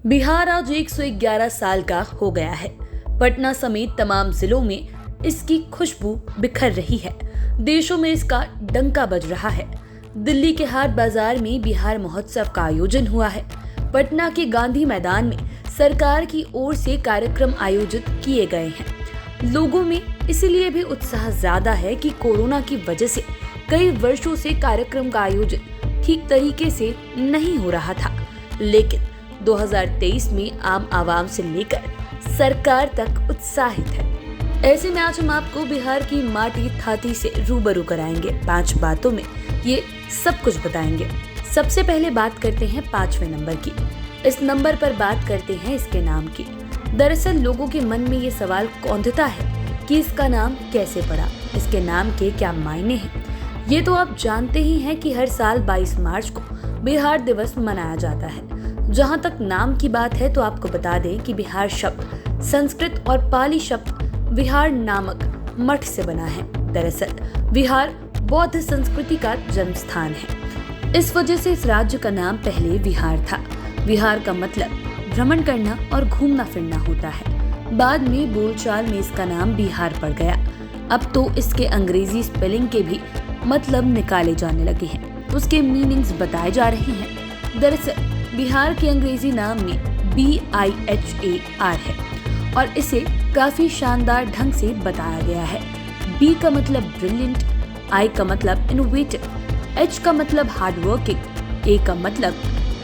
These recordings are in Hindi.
बिहार आज 111 साल का हो गया है। पटना समेत तमाम जिलों में इसकी खुशबू बिखर रही है। देशों में इसका डंका बज रहा है। दिल्ली के हाट बाजार में बिहार महोत्सव का आयोजन हुआ है। पटना के गांधी मैदान में सरकार की ओर से कार्यक्रम आयोजित किए गए हैं। लोगों में इसीलिए भी उत्साह ज्यादा है कि कोरोना की वजह से कई वर्षों से कार्यक्रम का आयोजन ठीक तरीके से नहीं हो रहा था, लेकिन 2023 में आम आवाम से लेकर सरकार तक उत्साहित है। ऐसे में आज हम आपको बिहार की माटी थाती से रूबरू कराएंगे। 5 बातों में ये सब कुछ बताएंगे। सबसे पहले बात करते हैं 5वें नंबर की। इस नंबर पर बात करते हैं इसके नाम की। दरअसल लोगों के मन में ये सवाल कौंधता है कि इसका नाम कैसे पड़ा, इसके नाम के क्या मायने हैं। ये तो आप जानते ही हैं कि हर साल 22 मार्च को बिहार दिवस मनाया जाता है। जहां तक नाम की बात है तो आपको बता दें कि बिहार शब्द संस्कृत और पाली शब्द विहार नामक मठ से बना है। दरअसल बिहार बौद्ध संस्कृति का जन्म स्थान है। इस वजह से इस राज्य का नाम पहले बिहार था। बिहार का मतलब भ्रमण करना और घूमना फिरना होता है। बाद में बोलचाल में इसका नाम बिहार पड़ गया। अब तो इसके अंग्रेजी स्पेलिंग के भी मतलब निकाले जाने लगे हैं, उसके मीनिंग्स बताए जा रहे हैं। दरअसल बिहार के अंग्रेजी नाम में BIHAR है और इसे काफी शानदार ढंग से बताया गया है। B का मतलब ब्रिलियंट, I का मतलब इनोवेटिव, H का मतलब हार्ड वर्किंग, A का मतलब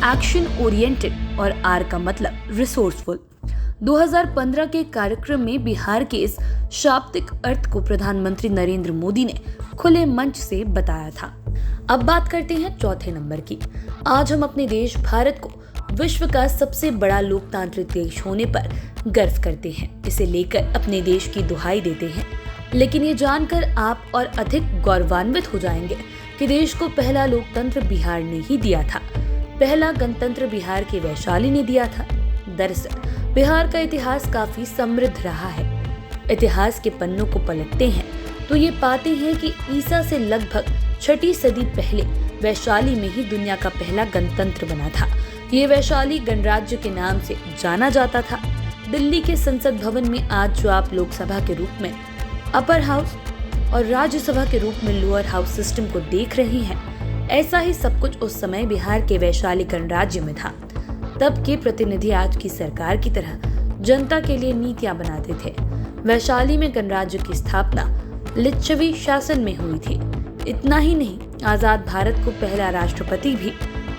एक्शन ओरिएंटेड और R का मतलब रिसोर्सफुल। 2015 के कार्यक्रम में बिहार के इस शाब्दिक अर्थ को प्रधानमंत्री नरेंद्र मोदी ने खुले मंच से बताया था। अब बात करते हैं 4थे नंबर की। आज हम अपने देश भारत को विश्व का सबसे बड़ा लोकतांत्रिक देश होने पर गर्व करते हैं। इसे लेकर अपने देश की दुहाई देते हैं। लेकिन ये जानकर आप और अधिक गौरवान्वित हो जाएंगे कि देश को पहला लोकतंत्र बिहार ने ही दिया था। पहला गणतंत्र बिहार के वैशाली ने दिया था। दरअसल बिहार का इतिहास काफी समृद्ध रहा है। इतिहास के पन्नों को पलटते हैं तो ये पाते हैं कि ईसा से लगभग 6ठी सदी पहले वैशाली में ही दुनिया का पहला गणतंत्र बना था। ये वैशाली गणराज्य के नाम से जाना जाता था। दिल्ली के संसद भवन में आज जो आप लोकसभा के रूप में अपर हाउस और राज्यसभा के रूप में लोअर हाउस सिस्टम को देख रहे हैं, ऐसा ही सब कुछ उस समय बिहार के वैशाली गणराज्य में था। तब के प्रतिनिधि आज की सरकार की तरह जनता के लिए नीतियां बनाते थे। वैशाली में गणराज्य की स्थापना लिच्छवी शासन में हुई थी। इतना ही नहीं, आजाद भारत को पहला राष्ट्रपति भी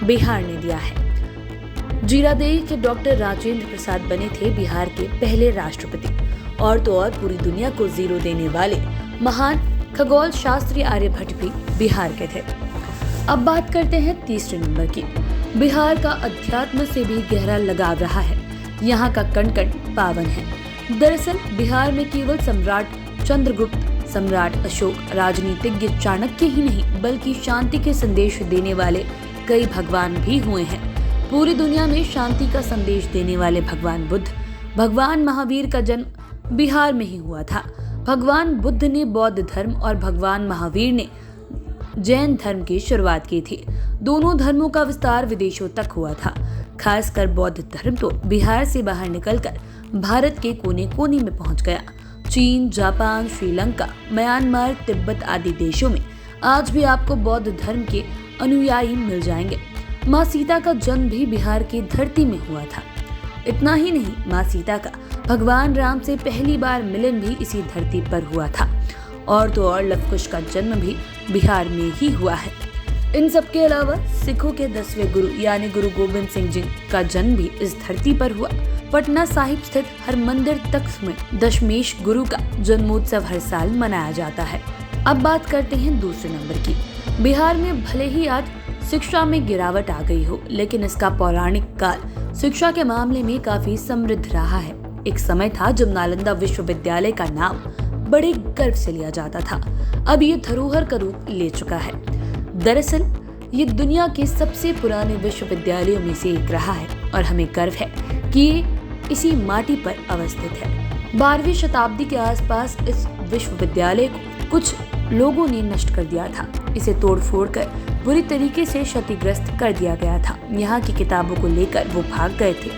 बिहार ने दिया है। जीरादेई के डॉक्टर राजेंद्र प्रसाद बने थे बिहार के पहले राष्ट्रपति। और तो और पूरी दुनिया को जीरो देने वाले महान खगोल शास्त्री आर्यभट्ट भी बिहार के थे। अब बात करते हैं 3रे नंबर की। बिहार का अध्यात्म से भी गहरा लगाव रहा है। यहाँ का कण कण पावन है। दरअसल बिहार में केवल सम्राट चंद्रगुप्त, सम्राट अशोक, राजनीतिज्ञ चाणक्य ही नहीं बल्कि शांति के संदेश देने वाले कई भगवान भी हुए हैं। पूरी दुनिया में शांति का संदेश देने वाले भगवान बुद्ध, भगवान महावीर का जन्म बिहार में ही हुआ था। भगवान बुद्ध ने बौद्ध धर्म और भगवान महावीर ने जैन धर्म की शुरुआत की थी। दोनों धर्मों का विस्तार विदेशों तक हुआ था। खासकर बौद्ध धर्म तो बिहार से बाहर निकलकर भारत के कोने कोने में पहुंच गया। चीन, जापान, श्रीलंका, म्यांमार, तिब्बत आदि देशों में आज भी आपको बौद्ध धर्म के अनुयायी मिल जाएंगे। माँ सीता का जन्म भी बिहार की धरती में हुआ था। इतना ही नहीं, माँ सीता का भगवान राम से पहली बार मिलन भी इसी धरती पर हुआ था। और तो और लव-कुश का जन्म भी बिहार में ही हुआ है। इन सब के अलावा सिखों के 10वें गुरु यानी गुरु गोविंद सिंह जी का जन्म भी इस धरती पर हुआ। पटना साहिब स्थित हरमंदिर तख्त में दशमेश गुरु का जन्मोत्सव हर साल मनाया जाता है। अब बात करते हैं 2रे नंबर की। बिहार में भले ही आज शिक्षा में गिरावट आ गई हो, लेकिन इसका पौराणिक काल शिक्षा के मामले में काफी समृद्ध रहा है। एक समय था जब नालंदा विश्वविद्यालय का नाम बड़े गर्व से लिया जाता था। अब ये धरोहर का रूप ले चुका है। दरअसल ये दुनिया के सबसे पुराने विश्वविद्यालयों में से एक रहा है और हमें गर्व है कि ये इसी माटी पर अवस्थित है। 12वीं शताब्दी के आसपास इस विश्वविद्यालय को कुछ लोगों ने नष्ट कर दिया था। इसे तोड़फोड़ कर बुरी तरीके से क्षतिग्रस्त कर दिया गया था। यहाँ की किताबों को लेकर वो भाग गए थे।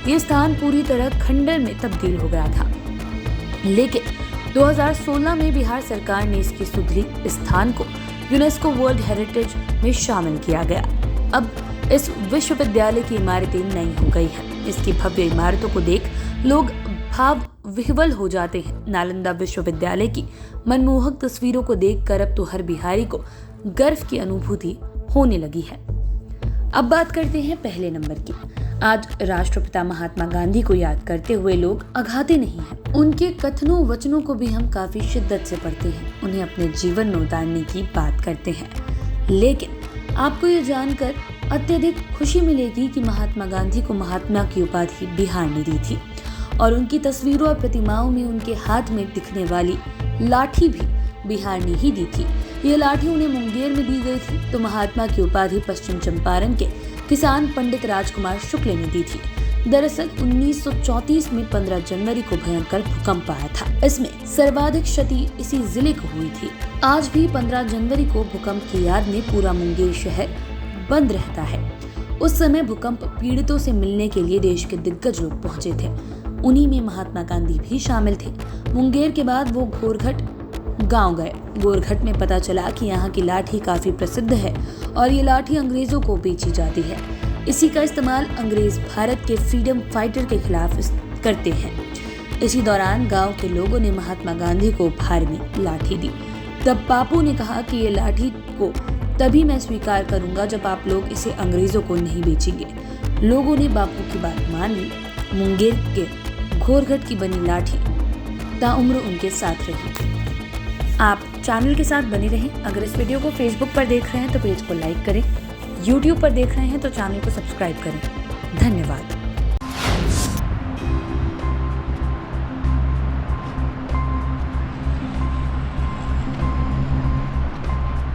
ये स्थान पूरी तरह खंडर में तब्दील हो गया था। लेकिन 2016 में बिहार सरकार ने इसकी सुधरी स्थान को यूनेस्को वर्ल्ड हेरिटेज में शामिल किया गया। अब इस विश्वविद्यालय की इमारतें नई हो गई हैं। इसकी भव्य इमारतों को देख लोग भाव विह्वल हो जाते हैं। नालंदा विश्वविद्यालय की मनमोहक तस्वीरों को देखकर अब तो हर बिहारी को गर्व की अनुभूति होने लगी है। अब बात करते हैं पहले नंबर की। आज राष्ट्रपिता महात्मा गांधी को याद करते हुए लोग अघाते नहीं हैं। उनके कथनों वचनों को भी हम काफी शिद्दत से पढ़ते हैं, उन्हें अपने जीवन में उतारने की बात करते हैं। लेकिन आपको ये जानकर अत्यधिक खुशी मिलेगी कि महात्मा गांधी को महात्मा की उपाधि बिहार ने दी थी और उनकी तस्वीरों और प्रतिमाओं में उनके हाथ में दिखने वाली लाठी भी बिहार ने ही दी थी। ये लाठी उन्हें मुंगेर में दी गई थी, तो महात्मा की उपाधि पश्चिम चंपारण के किसान पंडित राजकुमार शुक्ल ने दी थी। दरअसल 1934 में 15 जनवरी को भयंकर भूकंप आया था। इसमें सर्वाधिक क्षति इसी जिले को हुई थी। आज भी 15 जनवरी को भूकंप की याद में पूरा मुंगेर शहर बंद रहता है। उस समय भूकंप पीड़ितों से मिलने के लिए देश के दिग्गज लोग पहुंचे थे। उन्हीं में महात्मा गांधी भी शामिल थे। मुंगेर के बाद वो घोरघट गांव गए। गोरघट में पता चला कि यहाँ की लाठी काफी प्रसिद्ध है और ये लाठी अंग्रेजों को बेची जाती है। इसी का इस्तेमाल अंग्रेज भारत के फ्रीडम फाइटर के खिलाफ करते हैं। इसी दौरान गांव के लोगों ने महात्मा गांधी को उपहार में लाठी दी। तब बापू ने कहा कि ये लाठी को तभी मैं स्वीकार करूंगा जब आप लोग इसे अंग्रेजों को नहीं बेचेंगे। लोगों ने बापू की बात मान ली। मुंगेर के घोरघट की बनी लाठी ताउम्र उनके साथ रही। आप चैनल के साथ बने रहें। अगर इस वीडियो को फेसबुक पर देख रहे हैं तो पेज को लाइक करें, यूट्यूब पर देख रहे हैं तो चैनल को सब्सक्राइब करें। धन्यवाद।